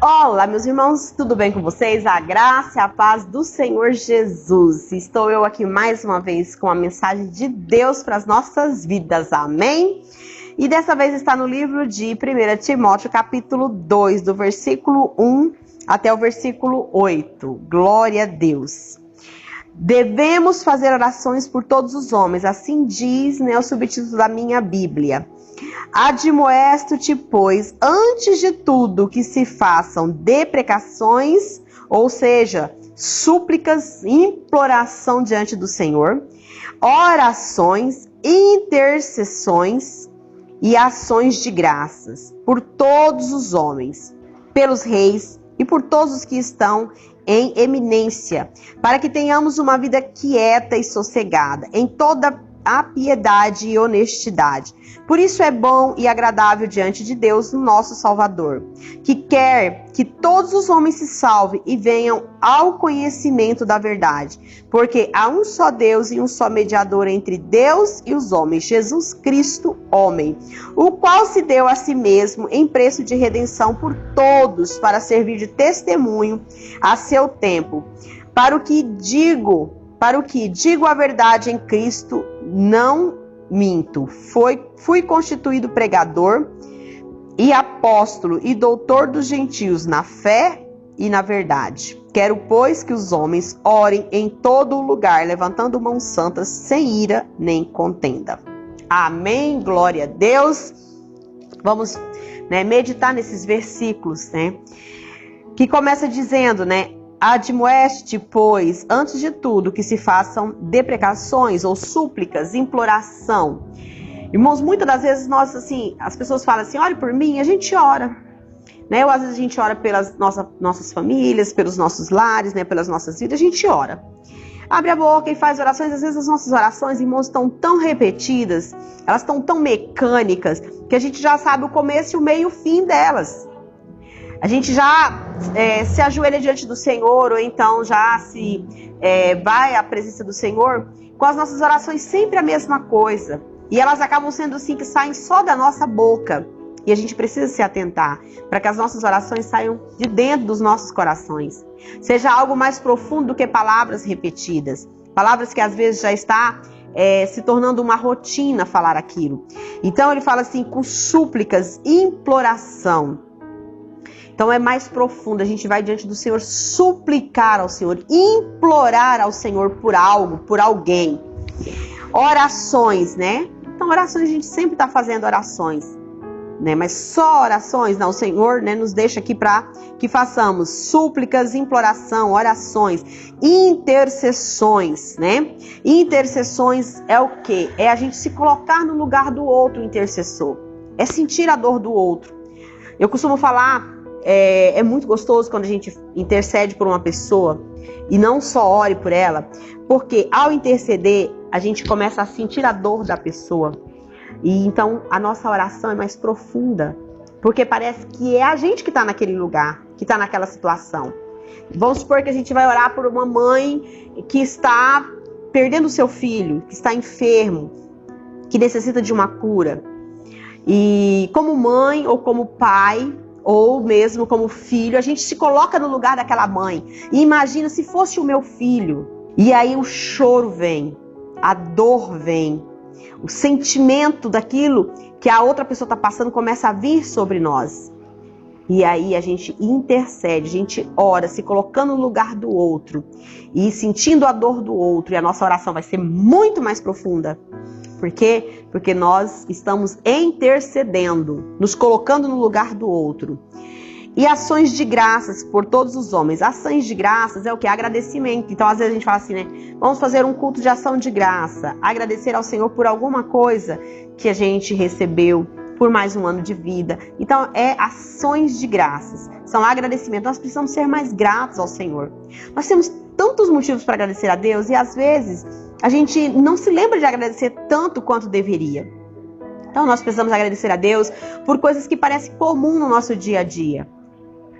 Olá, meus irmãos, tudo bem com vocês? A graça e a paz do Senhor Jesus. Estou eu aqui mais uma vez com a mensagem de Deus para as nossas vidas, amém? E dessa vez está no livro de 1 Timóteo, capítulo 2, do versículo 1 até o versículo 8. Glória a Deus. Devemos fazer orações por todos os homens, assim diz, o subtítulo da minha Bíblia. Admoesto-te, pois, antes de tudo que se façam deprecações, ou seja, súplicas, imploração diante do Senhor, orações, intercessões e ações de graças por todos os homens, pelos reis e por todos os que estão em eminência, para que tenhamos uma vida quieta e sossegada, em toda a piedade e honestidade. Por isso é bom e agradável diante de Deus, nosso Salvador, que quer que todos os homens se salvem e venham ao conhecimento da verdade. Porque há um só Deus e um só mediador entre Deus e os homens, Jesus Cristo, homem, o qual se deu a si mesmo em preço de redenção por todos, para servir de testemunho a seu tempo. Para o que digo a verdade em Cristo, não minto. Fui constituído pregador e apóstolo e doutor dos gentios na fé e na verdade. Quero, pois, que os homens orem em todo lugar, levantando mãos santas, sem ira nem contenda. Amém, glória a Deus. Vamos meditar nesses versículos, que começa dizendo, admoeste, pois, antes de tudo, que se façam deprecações ou súplicas, imploração. Irmãos, muitas das vezes as pessoas falam assim, ore por mim, a gente ora. Ou às vezes a gente ora pelas nossas famílias, pelos nossos lares, pelas nossas vidas, a gente ora. Abre a boca e faz orações. Às vezes as nossas orações, irmãos, estão tão repetidas, elas estão tão mecânicas, que a gente já sabe o começo, o meio e o fim delas. A gente já se ajoelha diante do Senhor, ou então já vai à presença do Senhor, com as nossas orações sempre a mesma coisa. E elas acabam sendo assim, que saem só da nossa boca. E a gente precisa se atentar para que as nossas orações saiam de dentro dos nossos corações. Seja algo mais profundo do que palavras repetidas. Palavras que às vezes já está se tornando uma rotina falar aquilo. Então ele fala assim, com súplicas, imploração. Então é mais profundo, a gente vai diante do Senhor suplicar ao Senhor, implorar ao Senhor por algo, por alguém. Orações, Então orações, a gente sempre está fazendo orações, Mas só orações? Não, o Senhor nos deixa aqui para que façamos súplicas, imploração, orações, intercessões, Intercessões é o quê? É a gente se colocar no lugar do outro intercessor. É sentir a dor do outro. Eu costumo falar... É muito gostoso quando a gente intercede por uma pessoa e não só ore por ela, porque ao interceder a gente começa a sentir a dor da pessoa e então a nossa oração é mais profunda, porque parece que é a gente que está naquele lugar, que está naquela situação. Vamos supor que a gente vai orar por uma mãe que está perdendo o seu filho, que está enfermo, que necessita de uma cura. E como mãe ou como pai, ou mesmo como filho, a gente se coloca no lugar daquela mãe e imagina se fosse o meu filho. E aí o choro vem, a dor vem, o sentimento daquilo que a outra pessoa está passando começa a vir sobre nós. E aí a gente intercede, a gente ora, se colocando no lugar do outro e sentindo a dor do outro, e a nossa oração vai ser muito mais profunda. Por quê? Porque nós estamos intercedendo, nos colocando no lugar do outro. E ações de graças por todos os homens. Ações de graças é o que? Agradecimento. Então, às vezes a gente fala assim, vamos fazer um culto de ação de graça. Agradecer ao Senhor por alguma coisa que a gente recebeu, por mais um ano de vida. Então, é ações de graças. São agradecimentos. Nós precisamos ser mais gratos ao Senhor. Nós temos tantos motivos para agradecer a Deus e às vezes a gente não se lembra de agradecer tanto quanto deveria. Então nós precisamos agradecer a Deus por coisas que parecem comuns no nosso dia a dia.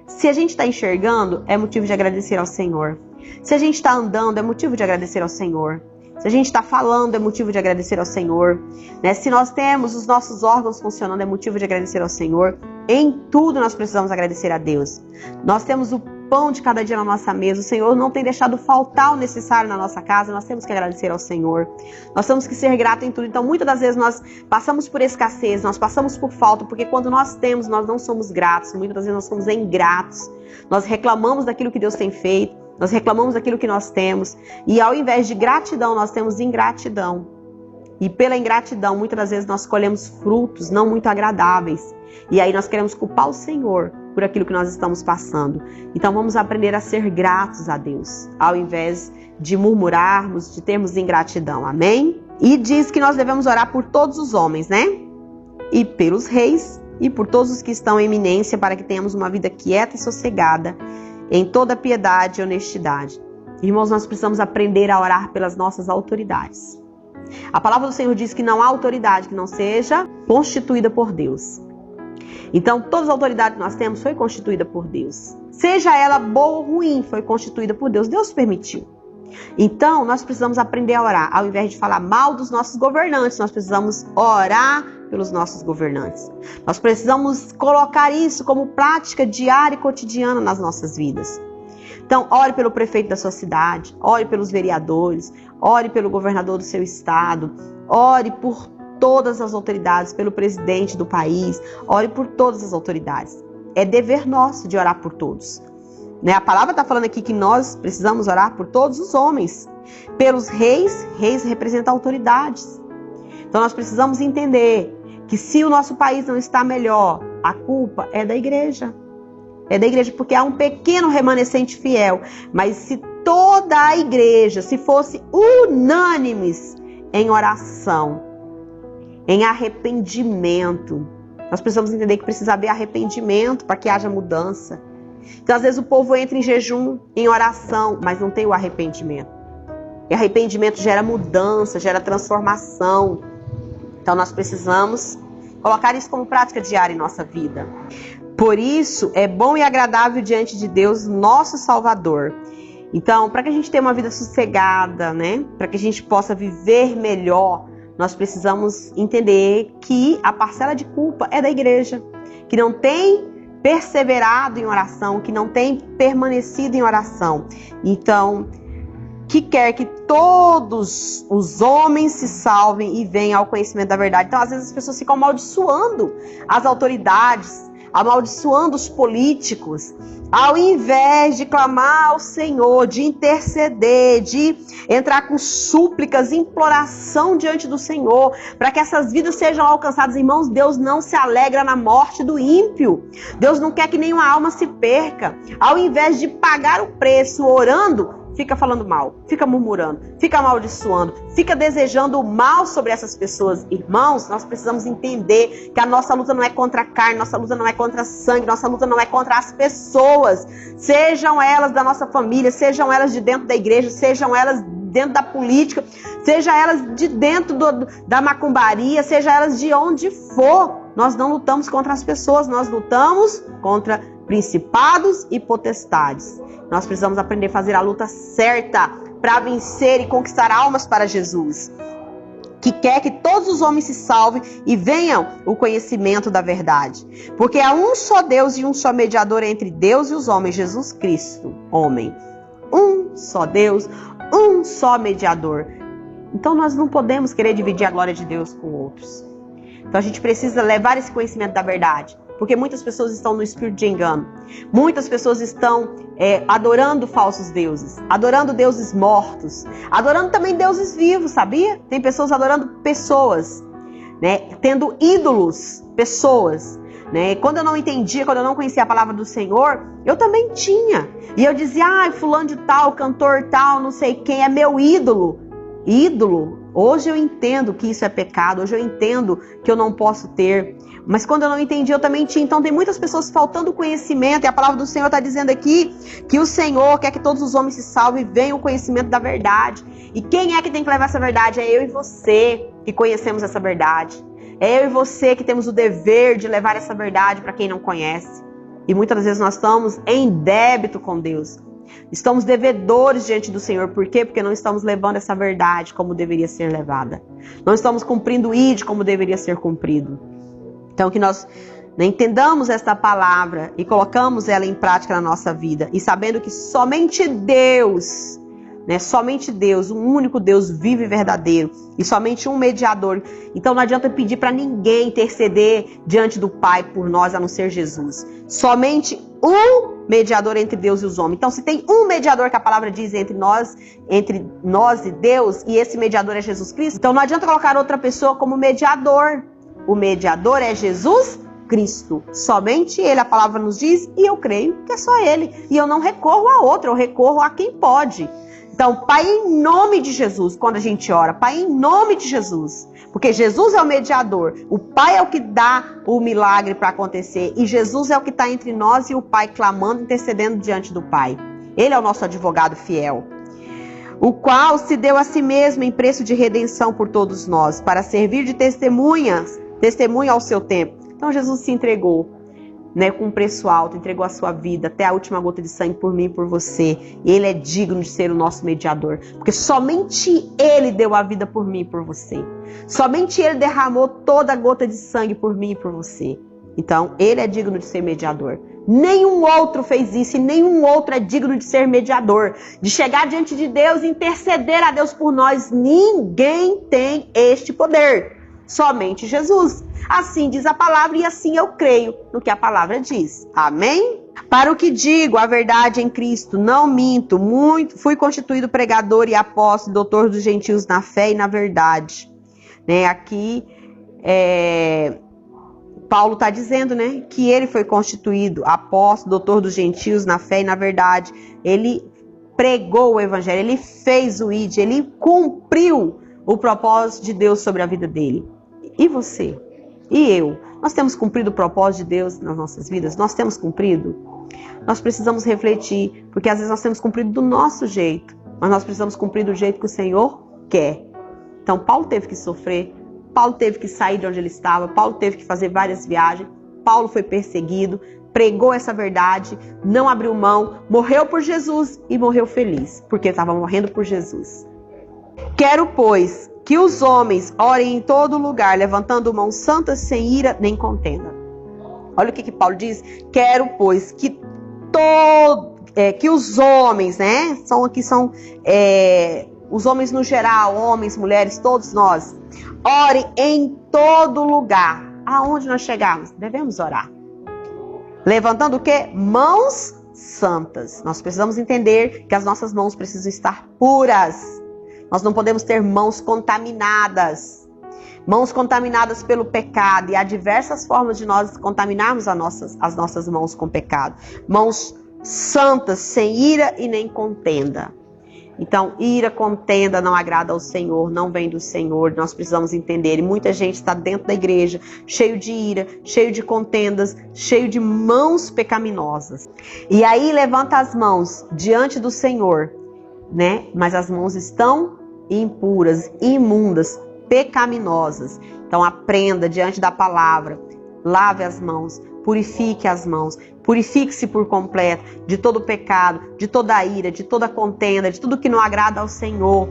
Se a gente está enxergando, é motivo de agradecer ao Senhor. Se a gente está andando, é motivo de agradecer ao Senhor. Se a gente está falando, é motivo de agradecer ao Senhor. Né? Se nós temos os nossos órgãos funcionando, é motivo de agradecer ao Senhor. Em tudo nós precisamos agradecer a Deus. Nós temos o pão de cada dia na nossa mesa. O Senhor não tem deixado faltar o necessário na nossa casa. Nós temos que agradecer ao Senhor. Nós temos que ser gratos em tudo. Então, muitas das vezes nós passamos por escassez, nós passamos por falta, porque quando nós temos, nós não somos gratos. Muitas das vezes nós somos ingratos. Nós reclamamos daquilo que Deus tem feito. Nós reclamamos daquilo que nós temos. E ao invés de gratidão, nós temos ingratidão. E pela ingratidão, muitas das vezes nós colhemos frutos não muito agradáveis. E aí nós queremos culpar o Senhor por aquilo que nós estamos passando. Então vamos aprender a ser gratos a Deus, ao invés de murmurarmos, de termos ingratidão. Amém? E diz que nós devemos orar por todos os homens, né? E pelos reis e por todos os que estão em eminência, para que tenhamos uma vida quieta e sossegada, em toda piedade e honestidade. Irmãos, nós precisamos aprender a orar pelas nossas autoridades. A palavra do Senhor diz que não há autoridade que não seja constituída por Deus. Então, todas as autoridades que nós temos foi constituída por Deus. Seja ela boa ou ruim, foi constituída por Deus. Deus permitiu. Então, nós precisamos aprender a orar. Ao invés de falar mal dos nossos governantes, nós precisamos orar pelos nossos governantes. Nós precisamos colocar isso como prática diária e cotidiana nas nossas vidas. Então, ore pelo prefeito da sua cidade, ore pelos vereadores, ore pelo governador do seu estado, ore por todas as autoridades, pelo presidente do país, ore por todas as autoridades. É dever nosso de orar por todos. Né? A palavra está falando aqui que nós precisamos orar por todos os homens. Pelos reis, reis representam autoridades. Então nós precisamos entender que se o nosso país não está melhor, a culpa é da igreja. É da igreja, porque há um pequeno remanescente fiel. Mas se toda a igreja, se fosse unânimes em oração, em arrependimento, nós precisamos entender que precisa haver arrependimento para que haja mudança. Então, às vezes o povo entra em jejum, em oração, mas não tem o arrependimento. E arrependimento gera mudança, gera transformação. Então, nós precisamos colocar isso como prática diária em nossa vida. Por isso, é bom e agradável diante de Deus, nosso Salvador. Então, para que a gente tenha uma vida sossegada, né? Para que a gente possa viver melhor, nós precisamos entender que a parcela de culpa é da igreja, que não tem perseverado em oração, que não tem permanecido em oração. Então, que quer que todos os homens se salvem e venham ao conhecimento da verdade. Então, às vezes as pessoas ficam amaldiçoando as autoridades, amaldiçoando os políticos, ao invés de clamar ao Senhor, de interceder, de entrar com súplicas, imploração diante do Senhor, para que essas vidas sejam alcançadas. Irmãos, Deus não se alegra na morte do ímpio. Deus não quer que nenhuma alma se perca. Ao invés de pagar o preço orando, fica falando mal, fica murmurando, fica amaldiçoando, fica desejando o mal sobre essas pessoas. Irmãos, nós precisamos entender que a nossa luta não é contra a carne, nossa luta não é contra sangue, nossa luta não é contra as pessoas. Sejam elas da nossa família, sejam elas de dentro da igreja, sejam elas dentro da política, sejam elas de dentro da macumbaria, sejam elas de onde for. Nós não lutamos contra as pessoas, nós lutamos contra principados e potestades. Nós precisamos aprender a fazer a luta certa para vencer e conquistar almas para Jesus, que quer que todos os homens se salvem e venham o conhecimento da verdade. Porque há um só Deus e um só mediador entre Deus e os homens, Jesus Cristo, homem. Um só Deus, um só mediador. Então nós não podemos querer dividir a glória de Deus com outros. Então a gente precisa levar esse conhecimento da verdade. Porque muitas pessoas estão no espírito de engano. Muitas pessoas estão adorando falsos deuses. Adorando deuses mortos. Adorando também deuses vivos, sabia? Tem pessoas adorando pessoas. Né? Tendo ídolos, pessoas. Né? Quando eu não entendia, quando eu não conhecia a palavra do Senhor, eu também tinha. E eu dizia, fulano de tal, cantor tal, não sei quem, é meu ídolo. Ídolo. Hoje eu entendo que isso é pecado. Hoje eu entendo que eu não posso ter. Mas quando eu não entendi, eu também tinha. Então tem muitas pessoas faltando conhecimento. E a palavra do Senhor está dizendo aqui que o Senhor quer que todos os homens se salvem e venham o conhecimento da verdade. E quem é que tem que levar essa verdade? É eu e você que conhecemos essa verdade. É eu e você que temos o dever de levar essa verdade para quem não conhece. E muitas vezes nós estamos em débito com Deus. Estamos devedores diante do Senhor. Por quê? Porque não estamos levando essa verdade como deveria ser levada. Não estamos cumprindo o ID como deveria ser cumprido. Então, que nós entendamos esta palavra e colocamos ela em prática na nossa vida. E sabendo que somente Deus, somente Deus, um único Deus vivo e verdadeiro. E somente um mediador. Então não adianta pedir para ninguém interceder diante do Pai por nós, a não ser Jesus. Somente um mediador entre Deus e os homens. Então se tem um mediador que a palavra diz entre nós e Deus, e esse mediador é Jesus Cristo, então não adianta colocar outra pessoa como mediador. O mediador é Jesus Cristo. Somente Ele, a palavra nos diz, e eu creio que é só Ele. E eu não recorro a outro, eu recorro a quem pode. Então, Pai, em nome de Jesus, quando a gente ora, Pai, em nome de Jesus, porque Jesus é o mediador, o Pai é o que dá o milagre para acontecer, e Jesus é o que está entre nós e o Pai, clamando, intercedendo diante do Pai. Ele é o nosso advogado fiel, o qual se deu a si mesmo em preço de redenção por todos nós, para servir de testemunha ao seu tempo. Então, Jesus se entregou, com um preço alto, entregou a sua vida até a última gota de sangue por mim e por você. Ele é digno de ser o nosso mediador, porque somente Ele deu a vida por mim e por você. Somente Ele derramou toda a gota de sangue por mim e por você. Então, Ele é digno de ser mediador. Nenhum outro fez isso e nenhum outro é digno de ser mediador, de chegar diante de Deus e interceder a Deus por nós. Ninguém tem este poder, somente Jesus. Assim diz a palavra e assim eu creio no que a palavra diz. Amém? Para o que digo, a verdade em Cristo, não minto, fui constituído pregador e apóstolo, doutor dos gentios na fé e na verdade. Aqui, Paulo está dizendo, que ele foi constituído apóstolo, doutor dos gentios na fé e na verdade. Ele pregou o evangelho, ele fez o ID, ele cumpriu o propósito de Deus sobre a vida dele. E você? E eu? Nós temos cumprido o propósito de Deus nas nossas vidas? Nós temos cumprido? Nós precisamos refletir, porque às vezes nós temos cumprido do nosso jeito, mas nós precisamos cumprir do jeito que o Senhor quer. Então Paulo teve que sofrer, Paulo teve que sair de onde ele estava, Paulo teve que fazer várias viagens, Paulo foi perseguido, pregou essa verdade, não abriu mão, morreu por Jesus e morreu feliz, porque estava morrendo por Jesus. Quero, pois, que os homens orem em todo lugar, levantando mãos santas, sem ira nem contenda. Olha o que Paulo diz. Quero, pois, que os homens, são os homens no geral, homens, mulheres, todos nós, orem em todo lugar. Aonde nós chegarmos, devemos orar. Levantando o quê? Mãos santas. Nós precisamos entender que as nossas mãos precisam estar puras. Nós não podemos ter mãos contaminadas pelo pecado. E há diversas formas de nós contaminarmos as nossas mãos com pecado. Mãos santas, sem ira e nem contenda. Então, ira, contenda não agrada ao Senhor, não vem do Senhor. Nós precisamos entender. E muita gente está dentro da igreja, cheio de ira, cheio de contendas, cheio de mãos pecaminosas. E aí levanta as mãos diante do Senhor, mas as mãos estão impuras, imundas, pecaminosas. Então aprenda diante da palavra, lave as mãos, purifique as mãos, purifique-se por completo de todo pecado, de toda ira, de toda contenda, de tudo que não agrada ao Senhor,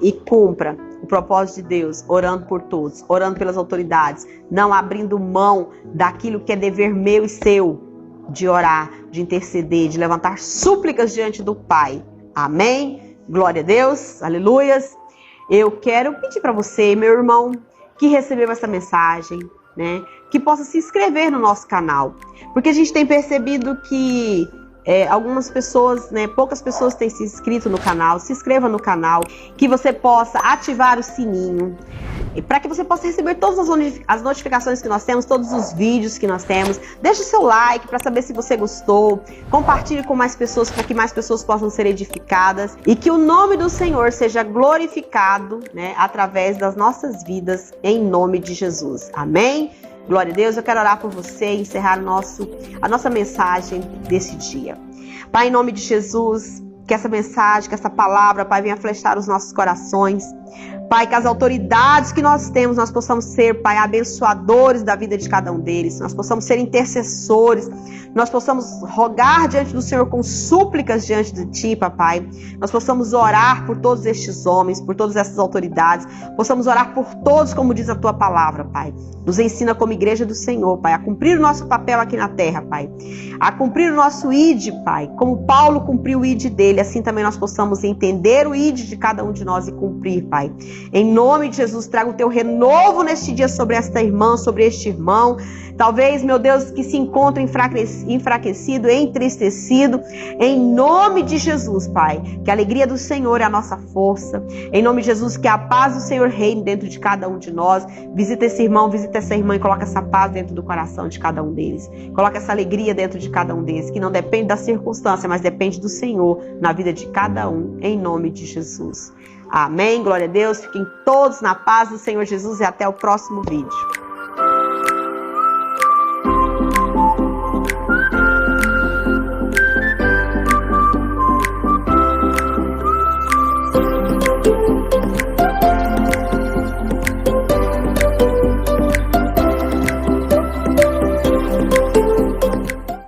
e cumpra o propósito de Deus, orando por todos, orando pelas autoridades, não abrindo mão daquilo que é dever meu e seu, de orar, de interceder, de levantar súplicas diante do Pai. Amém? Glória a Deus, aleluias. Eu quero pedir para você, meu irmão, que recebeu essa mensagem, que possa se inscrever no nosso canal. Porque a gente tem percebido que algumas pessoas, poucas pessoas têm se inscrito no canal. Se inscreva no canal, que você possa ativar o sininho, para que você possa receber todas as notificações que nós temos, todos os vídeos que nós temos. Deixe o seu like para saber se você gostou. Compartilhe com mais pessoas para que mais pessoas possam ser edificadas. E que o nome do Senhor seja glorificado, através das nossas vidas, em nome de Jesus. Amém? Glória a Deus. Eu quero orar por você e encerrar a nossa mensagem desse dia. Pai, em nome de Jesus, que essa mensagem, que essa palavra, Pai, venha flechar os nossos corações. Pai, que as autoridades que nós temos, nós possamos ser, Pai, abençoadores da vida de cada um deles. Nós possamos ser intercessores. Nós possamos rogar diante do Senhor com súplicas diante de Ti, Papai. Nós possamos orar por todos estes homens, por todas essas autoridades. Possamos orar por todos, como diz a Tua palavra, Pai. Nos ensina como igreja do Senhor, Pai, a cumprir o nosso papel aqui na terra, Pai. A cumprir o nosso ID, Pai. Como Paulo cumpriu o ID dele, assim também nós possamos entender o ID de cada um de nós e cumprir, Pai. Em nome de Jesus, traga o Teu renovo neste dia sobre esta irmã, sobre este irmão. Talvez, meu Deus, que se encontre enfraquecido, entristecido. Em nome de Jesus, Pai, que a alegria do Senhor é a nossa força. Em nome de Jesus, que a paz do Senhor reine dentro de cada um de nós. Visita esse irmão, visita essa irmã e coloca essa paz dentro do coração de cada um deles. Coloca essa alegria dentro de cada um deles, que não depende da circunstância, mas depende do Senhor na vida de cada um, em nome de Jesus. Amém, glória a Deus. Fiquem todos na paz do Senhor Jesus e até o próximo vídeo.